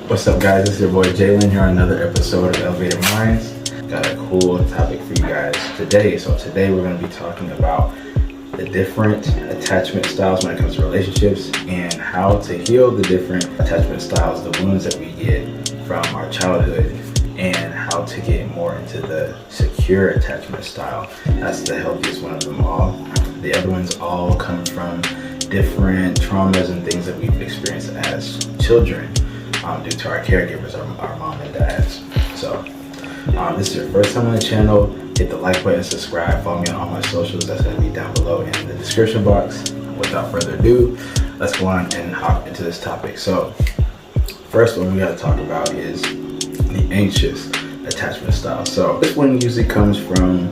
What's up, guys? It's your boy Jalen here on another episode of Elevated Minds. Got a cool topic for you guys today. So today we're going to be talking about the different attachment styles when it comes to relationships and how to heal the different attachment styles, the wounds that we get from our childhood, and how to get more into the secure attachment style. That's the healthiest one of them all. The other ones all come from different traumas and things that we've experienced as children. Due to our caregivers, our mom and dads. So this is your first time on the channel, hit the like button, subscribe, follow me on all my socials. That's going to be down below in the description box. Without further ado, let's go on and hop into this topic. So first one we got to talk about is the anxious attachment style. So this one usually comes from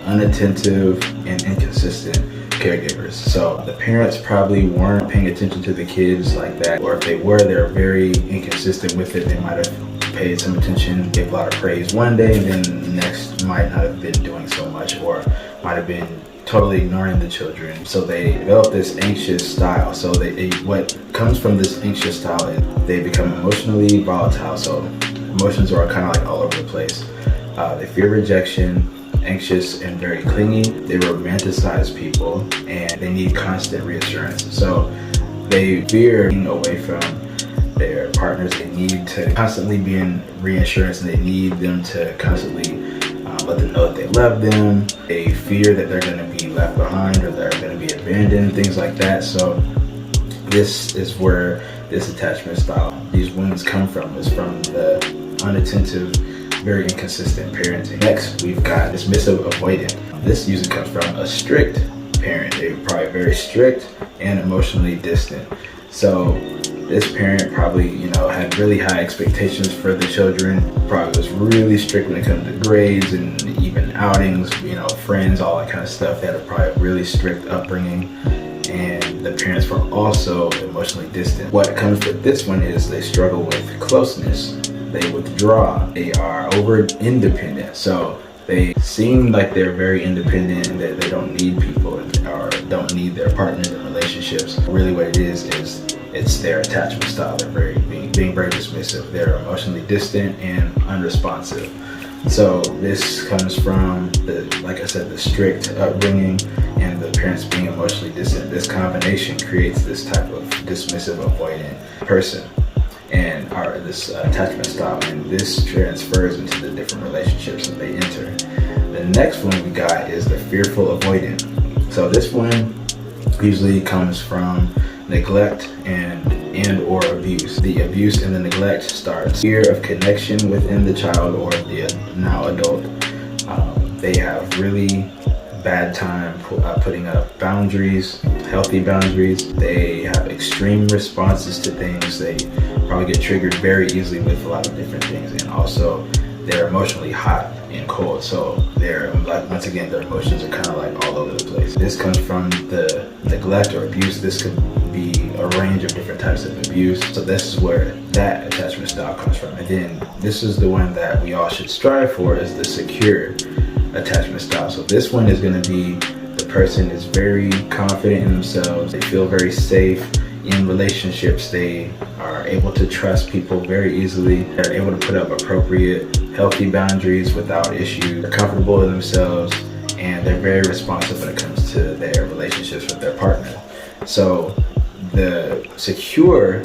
unattentive and inconsistent caregivers. So the parents probably weren't paying attention to the kids like that, or if they were, they're very inconsistent with it. They might have paid some attention, gave a lot of praise one day, and then the next might not have been doing so much, or might have been totally ignoring the children. So they develop this anxious style. So what comes from this anxious style is they become emotionally volatile. So emotions are kind of like all over the place. They fear rejection, anxious and very clingy. They romanticize people, and they need constant reassurance. So they fear being away from their partners. They need to constantly be in reassurance, and they need them to constantly let them know that they love them. They fear that they're going to be left behind or they're going to be abandoned, things like that. So this is where this attachment style, these wounds come from, is from the unattentive, very inconsistent parenting. Next, we've got dismissive avoidant. This usually comes from a strict parent. They're probably very strict and emotionally distant. So this parent probably, had really high expectations for the children. Probably was really strict when it comes to grades and even outings, friends, all that kind of stuff. They had a probably really strict upbringing, and the parents were also emotionally distant. What comes with this one is they struggle with closeness. They withdraw. They are over independent. So they seem like they're very independent and that they don't need people or don't need their partners and relationships. Really what it is it's their attachment style. They're being very dismissive. They're emotionally distant and unresponsive. So this comes from like I said, the strict upbringing and the parents being emotionally distant. This combination creates this type of dismissive, avoidant person and this attachment style, and this transfers into the different relationships that they enter. The next one we got is the fearful avoidant. So this one usually comes from neglect and or abuse. The abuse and the neglect starts fear of connection within the child or the now adult. They have really bad time putting up boundaries, healthy boundaries. They have extreme responses to things. They probably get triggered very easily with a lot of different things, and also they're emotionally hot and cold. So they're once again, their emotions are kind of like all over the place. This comes from the neglect or abuse. This could be a range of different types of abuse. So this is where that attachment style comes from. And then this is the one that we all should strive for, is the secure attachment style. So this one is going to be the person is very confident in themselves. They feel very safe in relationships. They are able to trust people very easily. They're able to put up appropriate, healthy boundaries without issue. They're comfortable in themselves, and they're very responsive when it comes to their relationships with their partner. So the secure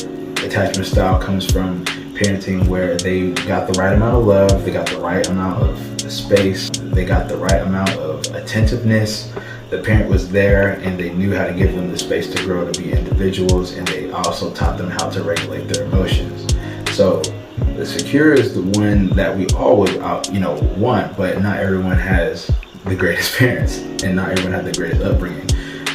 attachment style comes from parenting where they got the right amount of love, they got the right amount of space, they got the right amount of attentiveness. The parent was there and they knew how to give them the space to grow to be individuals, and they also taught them how to regulate their emotions. So the secure is the one that we all would want, but not everyone has the greatest parents and not everyone has the greatest upbringing.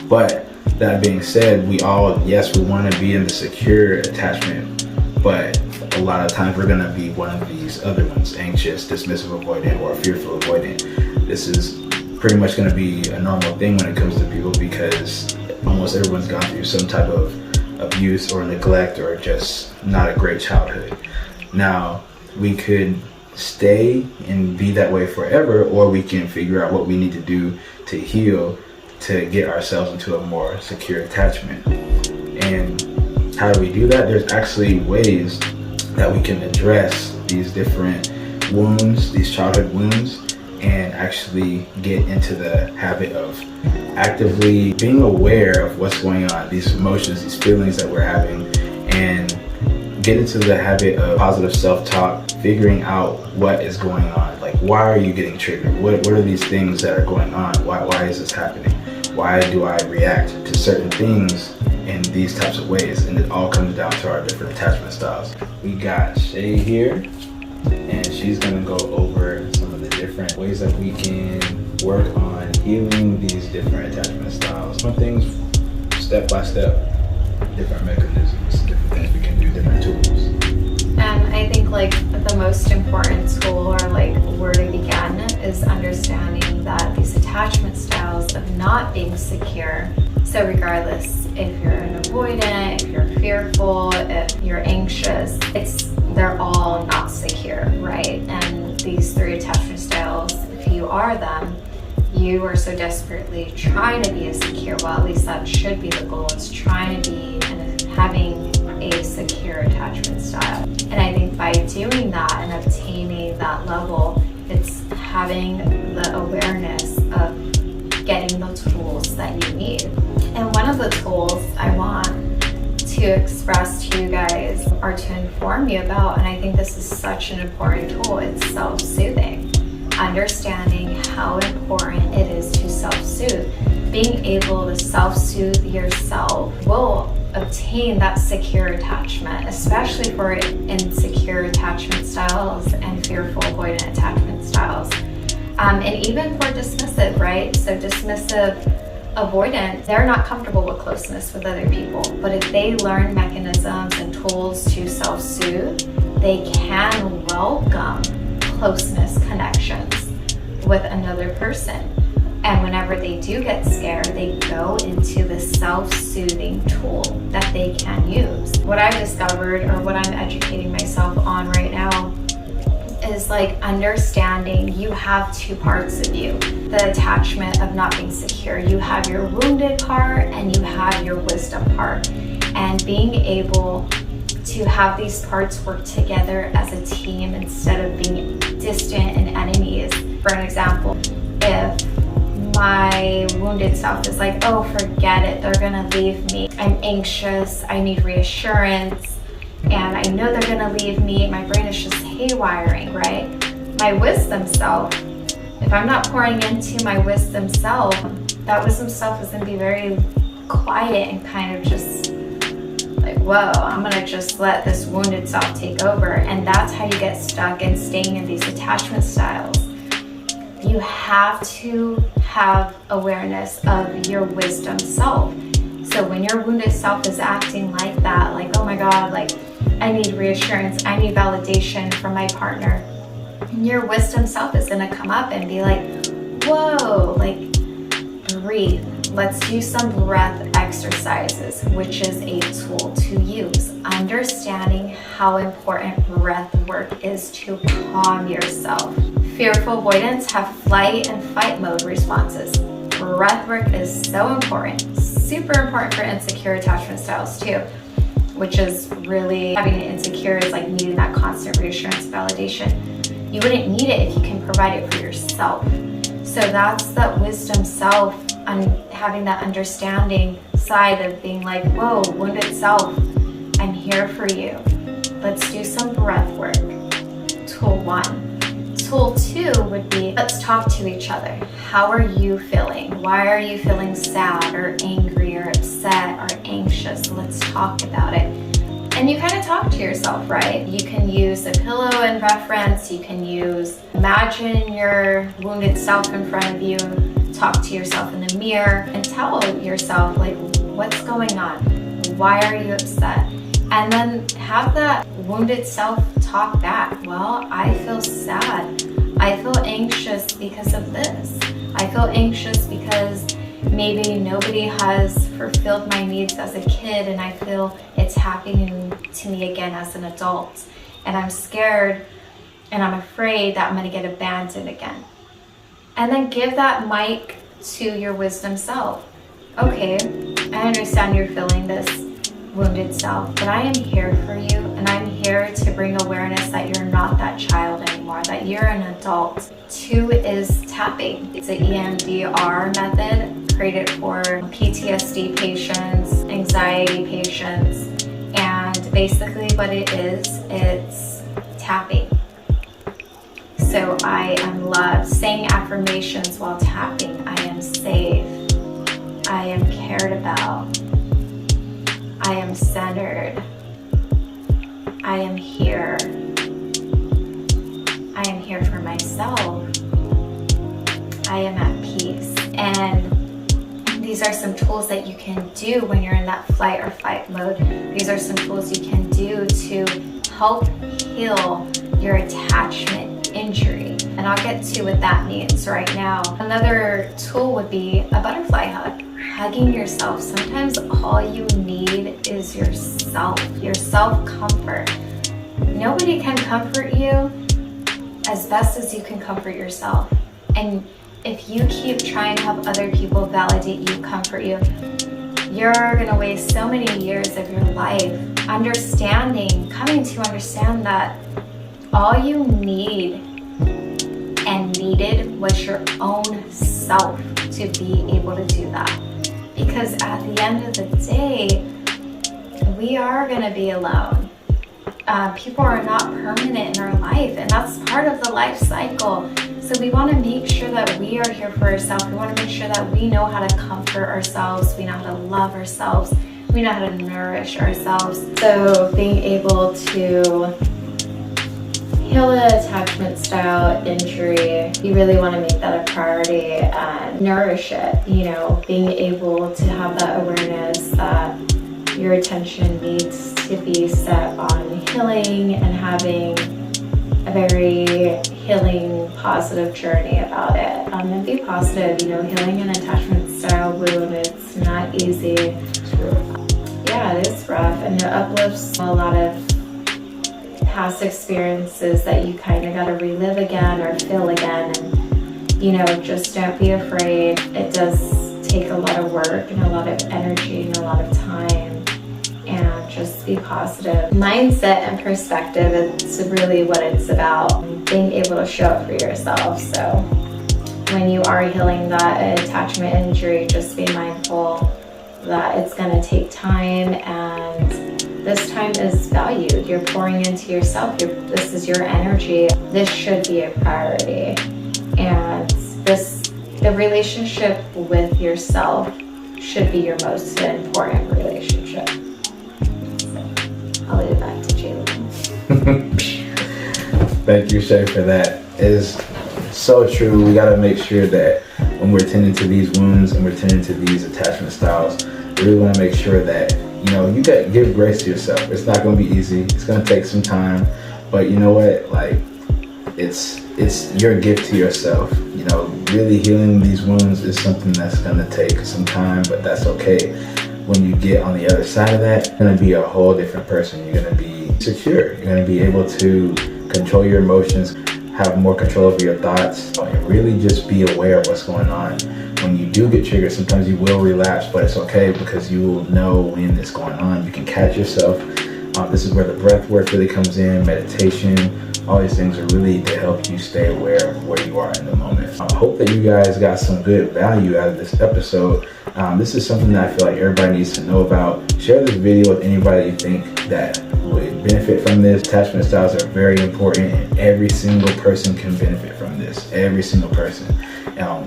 But that being said, we all, yes, we want to be in the secure attachment, but a lot of times we're going to be one of these other ones, anxious, dismissive avoidant, or fearful avoidant. This is pretty much going to be a normal thing when it comes to people, because almost everyone's gone through some type of abuse or neglect or just not a great childhood. Now, we could stay and be that way forever, or we can figure out what we need to do to heal to get ourselves into a more secure attachment. And how do we do that? There's actually ways that we can address these different wounds, these childhood wounds, and actually get into the habit of actively being aware of what's going on, these emotions, these feelings that we're having, and get into the habit of positive self-talk, figuring out what is going on. Like, why are you getting triggered? What are these things that are going on? Why is this happening? Why do I react to certain things in these types of ways? And it all comes down to our different attachment styles. We got Shay here, and she's gonna go over some of the different ways that we can work on healing these different attachment styles. Some things step by step, different mechanisms, different things we can do, different tools. And I think like the most important tool, or like where to begin, is understanding that these attachment styles of not being secure. So regardless if you're an avoidant, if you're fearful, if you're anxious, they're all not secure, right? And these three attachment styles, if you are them, you are so desperately trying to be as secure. Well, at least that should be the goal, is trying to be and having a secure attachment style. And I think by doing that and obtaining that level, it's having the awareness of getting the tools that you need. And one of the tools I want to express to you guys, or to inform you about, and I think this is such an important tool, it's self-soothing. Understanding how important it is to self-soothe. Being able to self-soothe yourself will obtain that secure attachment, especially for insecure attachment styles and fearful avoidant attachment styles. And even for dismissive, right? So dismissive avoidant, they're not comfortable with closeness with other people. But if they learn mechanisms and tools to self-soothe, they can welcome closeness connections with another person. And whenever they do get scared, they go into the self-soothing tool that they can use. What I've discovered, or what I'm educating myself on right now, is like understanding you have two parts of you. The attachment of not being secure. You have your wounded part and you have your wisdom part. And being able to have these parts work together as a team instead of being distant and enemies. For an example, if my wounded self is like, oh, forget it, they're gonna leave me. I'm anxious, I need reassurance, and I know they're gonna leave me. My brain is just haywiring, right? My wisdom self, if I'm not pouring into my wisdom self, that wisdom self is gonna be very quiet and kind of just like, whoa, I'm gonna just let this wounded self take over. And that's how you get stuck and staying in these attachment styles. You have to have awareness of your wisdom self. So when your wounded self is acting like that, like, oh my God, like I need reassurance, I need validation from my partner, your wisdom self is gonna come up and be like, whoa, like breathe. Let's do some breath exercises, which is a tool to use. Understanding how important breath work is to calm yourself. Fearful avoidants have flight and fight mode responses. Breath work is so important, super important for insecure attachment styles too, which is really, having an insecure is like needing that constant reassurance, validation. You wouldn't need it if you can provide it for yourself. So that's that wisdom self, and having that understanding side of being like, whoa, wounded self, I'm here for you. Let's do some breath work. Tool 1. Tool 2 would be, let's talk to each other. How are you feeling? Why are you feeling sad or angry or upset or anxious? Let's talk about it. And you kind of talk to yourself, right? You can use a pillow in reference. You can imagine your wounded self in front of you. Talk to yourself in the mirror and tell yourself, like, what's going on? Why are you upset? And then have that wounded self talk back. Well, I feel sad. I feel anxious because of this. I feel anxious because maybe nobody has fulfilled my needs as a kid, and I feel it's happening to me again as an adult. And I'm scared and I'm afraid that I'm going to get abandoned again. And then give that mic to your wisdom self. Okay, I understand you're feeling this wounded self, but I am here for you, and I'm here to bring awareness that you're not that child anymore, that you're an adult. 2 is tapping. It's an EMDR method created for PTSD patients, anxiety patients, and basically what it is, it's tapping. So I am loved, saying affirmations while tapping. I am safe. I am cared about. I am centered. I am here. I am here for myself. I am at peace. And these are some tools that you can do when you're in that flight or fight mode. These are some tools you can do to help heal your attachment injury. And I'll get to what that means right now. Another tool would be a butterfly hug. Hugging yourself. Sometimes all you need is yourself, your self-comfort. Nobody can comfort you as best as you can comfort yourself. And if you keep trying to have other people validate you, comfort you, you're gonna waste so many years of your life coming to understand that all you need and needed was your own self to be able to do that. Because at the end of the day, we are going to be alone. People are not permanent in our life, and that's part of the life cycle. So we want to make sure that we are here for ourselves. We want to make sure that we know how to comfort ourselves. We know how to love ourselves. We know how to nourish ourselves. So being able to heal the attachment style injury, you really want to make that a priority and nourish it. You know, being able to have that awareness that your attention needs to be set on healing and having a very healing, positive journey about it. And be positive. You know, healing an attachment style wound, it's not easy. It's rough. Yeah, it is rough, and it uplifts a lot of past experiences that you kind of got to relive again or feel again. And you know, just don't be afraid. It does take a lot of work and a lot of energy and a lot of time, and just be positive. Mindset and perspective is really what it's about, being able to show up for yourself. So when you are healing that attachment injury, just be mindful that it's going to take time, and this time is valued. You're pouring into yourself. This is your energy. This should be a priority. And the relationship with yourself should be your most important relationship. So I'll leave it back to Jalen. Thank you, Shay, for that. It is so true. We got to make sure that when we're tending to these wounds and we're tending to these attachment styles, we really want to make sure that, you know, you got to give grace to yourself. It's not going to be easy. It's going to take some time, but you know what? Like, it's your gift to yourself. You know, really healing these wounds is something that's going to take some time, but that's okay. When you get on the other side of that, you're going to be a whole different person. You're going to be secure. You're going to be able to control your emotions, have more control over your thoughts, and really just be aware of what's going on. When you do get triggered, sometimes you will relapse, but it's okay because you will know when it's going on. You can catch yourself. This is where the breath work really comes in, meditation. All these things are really to help you stay aware of where you are in the moment. I hope that you guys got some good value out of this episode. This is something that I feel like everybody needs to know about. Share this video with anybody you think that would benefit from this. Attachment styles are very important, and every single person can benefit from this. Every single person.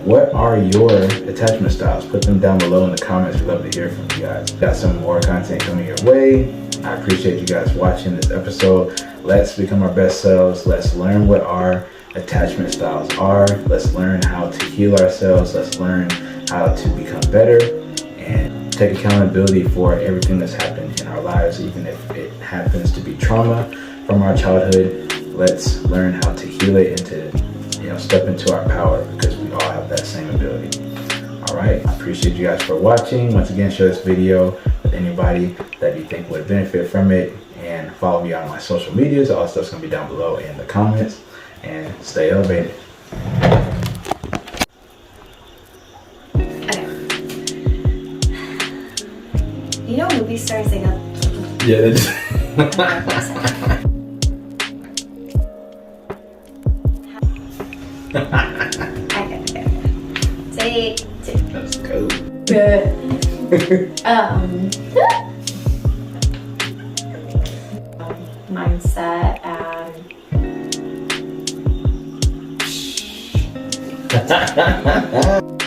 What are your attachment styles? Put them down below in the comments. We'd love to hear from you guys. Got some more content coming your way. I appreciate you guys watching this episode. Let's become our best selves. Let's learn what our attachment styles are. Let's learn how to heal ourselves. Let's learn how to become better and take accountability for everything that's happened in our lives, even if it happens to be trauma from our childhood. Let's learn how to heal it and to, you know, step into our power, because we all have that same ability. All right, I appreciate you guys for watching. Once again, share this video with anybody that you think would benefit from it, and follow me on my social medias. All that stuff's gonna be down below in the comments, and stay elevated. You know, movie stars, they go. Yeah, that's. Okay. Take two. Let's go. Good. Mindset and